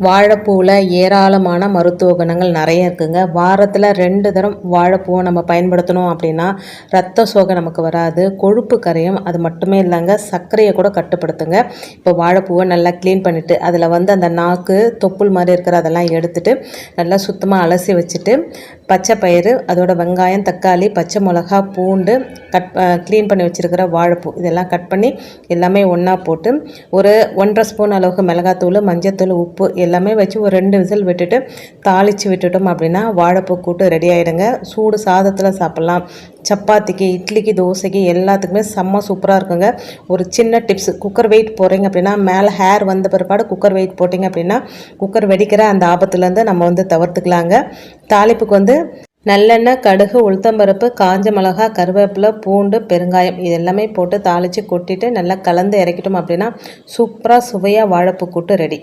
வாழைப்பூவில் ஏராளமான மருத்துவ குணங்கள் நிறைய இருக்குங்க. வாரத்தில் 2 தரம் வாழைப்பூவை நம்ம பயன்படுத்தணும் அப்படின்னா ரத்த சோகை நமக்கு வராது, கொழுப்பு கரையும். அது மட்டுமே இல்லைங்க, சர்க்கரையை கூட கட்டுப்படுத்துங்க. இப்போ வாழைப்பூவை நல்லா க்ளீன் பண்ணிவிட்டு அதில் அந்த நாக்கு தொப்புள் மாதிரி இருக்கிற அதெல்லாம் எடுத்துட்டு நல்லா சுத்தமாக அலசி வச்சுட்டு பச்சை பயிறு, அதோட வெங்காயம், தக்காளி, பச்சை மிளகா, பூண்டு, க்ளீன் பண்ணி வச்சுருக்கிற வாழைப்பூ இதெல்லாம் கட் பண்ணி எல்லாமே ஒன்றா போட்டு ஒரு 1.5 ஸ்பூன் அளவுக்கு மிளகாத்தூள், மஞ்சத்தூள், உப்பு எல்லாமே வச்சு ஒரு 2 விசில் விட்டுட்டு தாளித்து விட்டுட்டோம் அப்படின்னா வாழைப்பூ கூட்டு ரெடி ஆகிடுங்க. சூடு சாதத்தில் சாப்பிட்லாம், சப்பாத்திக்கு, இட்லிக்கு, தோசைக்கு எல்லாத்துக்குமே செம்ம சூப்பராக இருக்குங்க. ஒரு சின்ன டிப்ஸ், குக்கர் வெயிட் போடுறீங்க அப்படின்னா மேலே ஹேர் வந்த பிற்பாடு குக்கர் வெயிட் போட்டிங்க அப்படின்னா குக்கர் வெடிக்கிற அந்த ஆபத்துலேருந்து நம்ம தவிர்த்துக்கலாங்க. தாளிப்புக்கு நல்லெண்ணெய், கடுகு, உளுத்தம்பருப்பு, காஞ்ச மிளகா, கருவேப்பிலை, பூண்டு, பெருங்காயம் இது எல்லாமே போட்டு தாளித்து கொட்டிட்டு நல்லா கலந்து இறக்கிட்டோம் அப்படின்னா சூப்பராக சுவையாக வாழைப்பூ கூட்டு ரெடி.